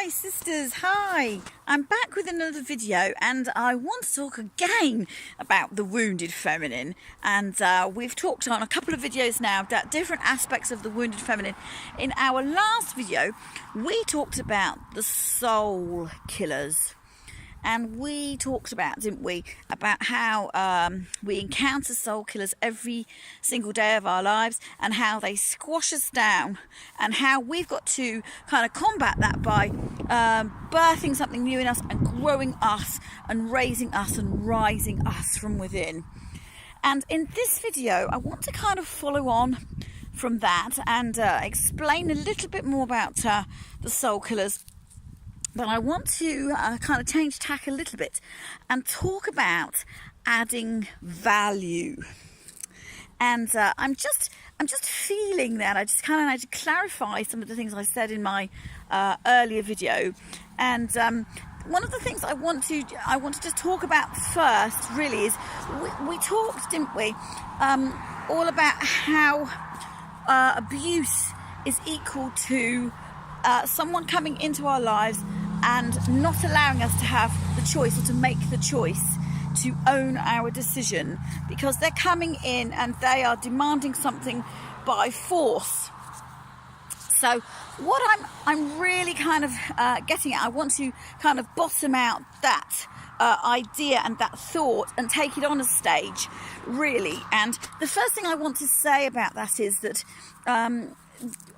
Hi sisters, hi! I'm back with another video and I want to talk again about the wounded feminine, and we've talked on a couple of videos now about different aspects of the wounded feminine. In our last video we talked about the soul killers, and we talked about, didn't we, about how we encounter soul killers every single day of our lives and how they squash us down, and how we've got to kind of combat that by birthing something new in us and growing us and raising us and rising us from within. And in this video I want to kind of follow on from that and explain a little bit more about the soul killers. But I want to kind of change tack a little bit and talk about adding value. And I'm just feeling that I just kind of need to clarify some of the things I said in my earlier video. And one of the things I want to just talk about first really is we talked, didn't we, all about how abuse is equal to someone coming into our lives and not allowing us to have the choice, or to make the choice to own our decision, because they're coming in and they are demanding something by force. So what I'm really kind of getting at, I want to kind of bottom out that idea and that thought and take it on a stage, really. And the first thing I want to say about that is that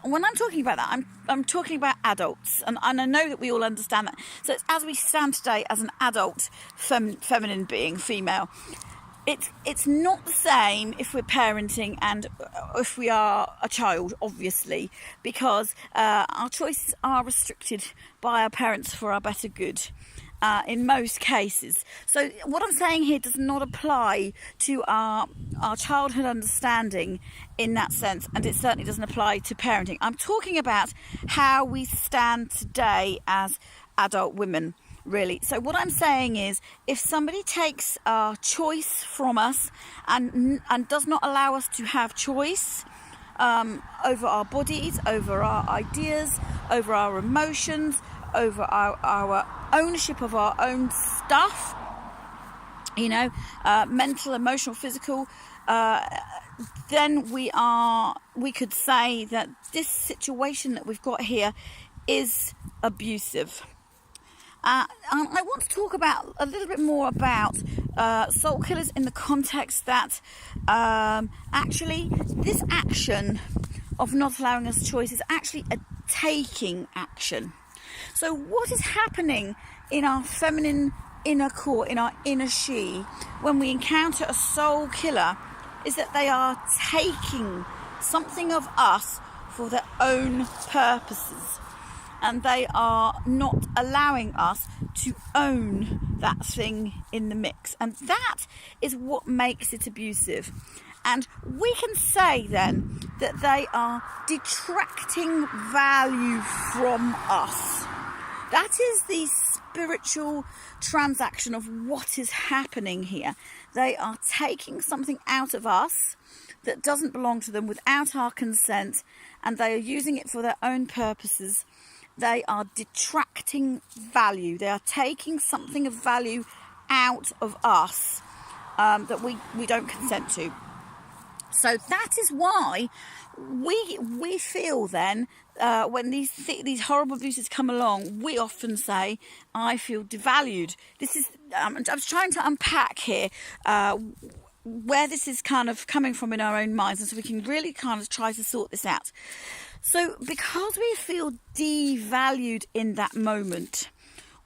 when I'm talking about that, I'm talking about adults, and I know that we all understand that. So it's as we stand today as an adult feminine being, female, it's not the same if we're parenting and if we are a child, obviously, because our choices are restricted by our parents for our better good. In most cases. So what I'm saying here does not apply to our childhood understanding in that sense, and it certainly doesn't apply to parenting. I'm talking about how we stand today as adult women, really. So what I'm saying is, if somebody takes our choice from us and does not allow us to have choice over our bodies, over our ideas, over our emotions, over our ownership of our own stuff, mental, emotional, physical, then we could say that this situation that we've got here is abusive. I want to talk about a little bit more about soul killers in the context that actually this action of not allowing us choice is actually a taking action. So what is happening in our feminine inner core, in our inner she, when we encounter a soul killer, is that they are taking something of us for their own purposes, and they are not allowing us to own that thing in the mix, and that is what makes it abusive. And we can say then that they are detracting value from us. That is the spiritual transaction of what is happening here. They are taking something out of us that doesn't belong to them without our consent, and they are using it for their own purposes. They are detracting value. They are taking something of value out of us that we don't consent to. So that is why we feel then when these horrible abuses come along, we often say, I feel devalued. This is I'm just trying to unpack here where this is kind of coming from in our own minds, and so we can really kind of try to sort this out. So because we feel devalued in that moment,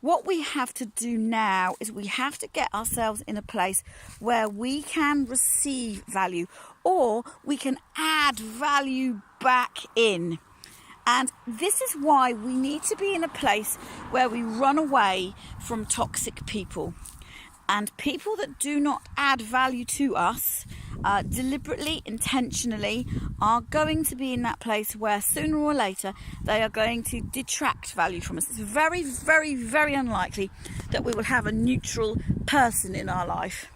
what we have to do now is we have to get ourselves in a place where we can receive value, or we can add value back in. And this is why we need to be in a place where we run away from toxic people. And people that do not add value to us, deliberately, intentionally, are going to be in that place where sooner or later they are going to detract value from us. It's very, very, very unlikely that we will have a neutral person in our life.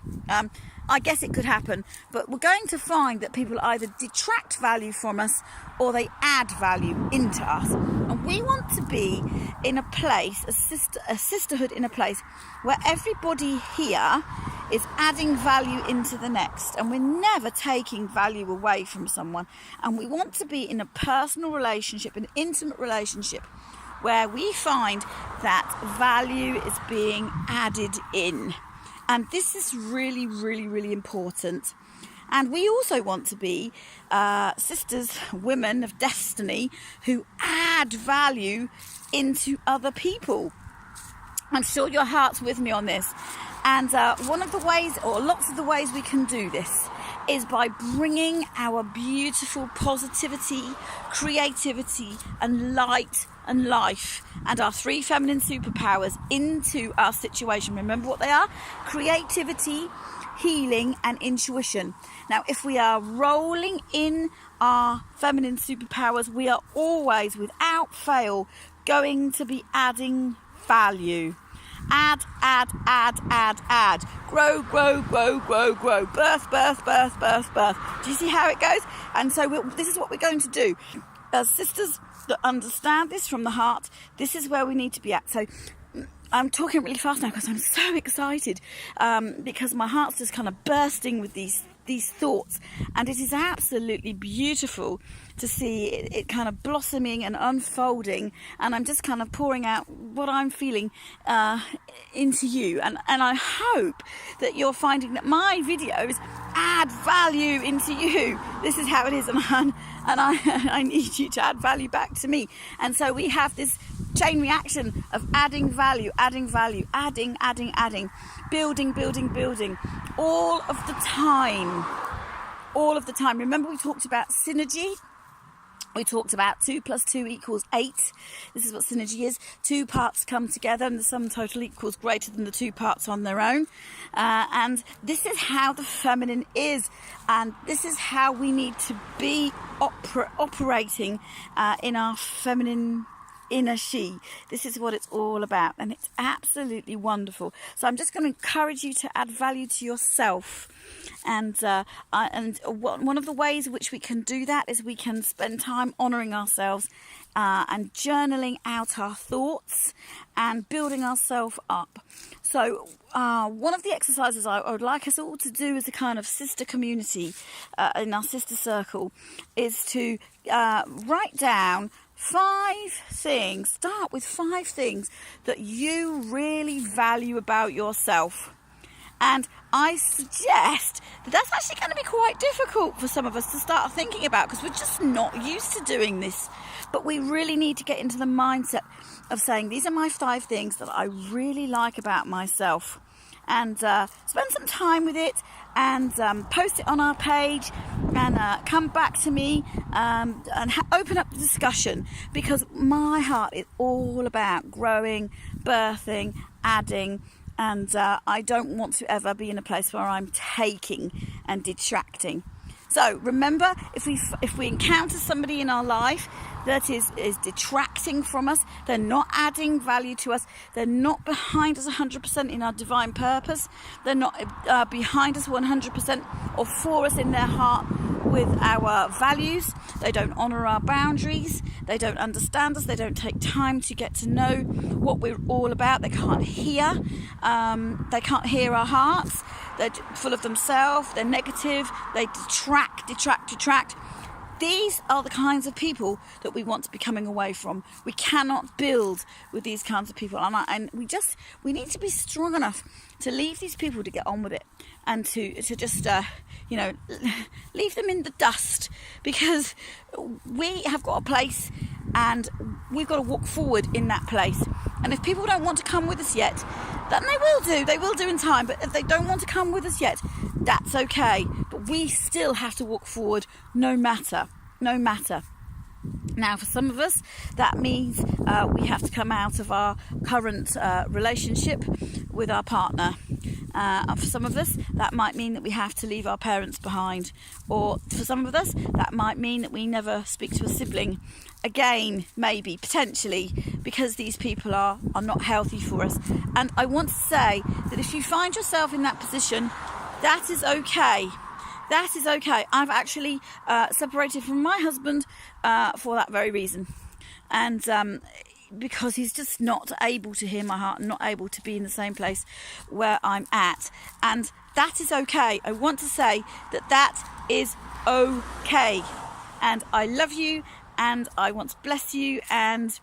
I guess it could happen, but we're going to find that people either detract value from us or they add value into us. And we want to be in a place, a sisterhood in a place where everybody here is adding value into the next, and we're never taking value away from someone. And we want to be in a personal relationship, an intimate relationship, where we find that value is being added in. And this is really, really, really important. And we also want to be sisters, women of destiny, who add value into other people. I'm sure your heart's with me on this. And one of the ways, or lots of the ways we can do this, is by bringing our beautiful positivity, creativity and light and life and our 3 feminine superpowers into our situation. Remember what they are? Creativity, healing and intuition. Now, if we are rolling in our feminine superpowers, we are always, without fail, going to be adding value. Add. Grow. Birth. Do you see how it goes? And so this is what we're going to do. As sisters that understand this from the heart, this is where we need to be at. So I'm talking really fast now because I'm so excited, because my heart's just kind of bursting with these thoughts, and it is absolutely beautiful to see it kind of blossoming and unfolding, and I'm just kind of pouring out what I'm feeling into you, and I hope that you're finding that my videos add value into you. This is how it is, and I need you to add value back to me. And so we have this chain reaction of adding value, adding, building all of the time. Remember, we talked about synergy. We talked about 2 + 2 = 8. This is what synergy is. 2 parts come together and the sum total equals greater than the 2 parts on their own. And this is how the feminine is. And this is how we need to be operating in our feminine inner she. This is what it's all about, and it's absolutely wonderful. So I'm just going to encourage you to add value to yourself, and one of the ways which we can do that is we can spend time honouring ourselves and journaling out our thoughts and building ourselves up. So one of the exercises I would like us all to do as a kind of sister community in our sister circle is to write down 5 things. Start with 5 things that you really value about yourself. And I suggest that that's actually going to be quite difficult for some of us to start thinking about, because we're just not used to doing this. But we really need to get into the mindset of saying, these are my 5 things that I really like about myself. And spend some time with it, and post it on our page, and come back to me and open up the discussion, because my heart is all about growing, birthing, adding, and I don't want to ever be in a place where I'm taking and detracting. So remember, if we encounter somebody in our life that is detracting from us, they're not adding value to us, they're not behind us 100% in our divine purpose, they're not behind us 100% or for us in their heart with our values, they don't honour our boundaries, they don't understand us, they don't take time to get to know what we're all about, they can't hear our hearts, they're full of themselves, they're negative, they detract. These are the kinds of people that we want to be coming away from. We cannot build with these kinds of people, and we need to be strong enough to leave these people to get on with it, and to just leave them in the dust, because we have got a place and we've got to walk forward in that place. And if people don't want to come with us yet, then they will do in time. But if they don't want to come with us yet, that's okay. But we still have to walk forward no matter. Now, for some of us, that means we have to come out of our current relationship with our partner. And for some of us, that might mean that we have to leave our parents behind. Or for some of us, that might mean that we never speak to a sibling again, maybe, potentially, because these people are not healthy for us. And I want to say that if you find yourself in that position, That is okay. That is okay. I've actually separated from my husband for that very reason. And because he's just not able to hear my heart, not able to be in the same place where I'm at. And that is okay. I want to say that that is okay. And I love you, and I want to bless you, and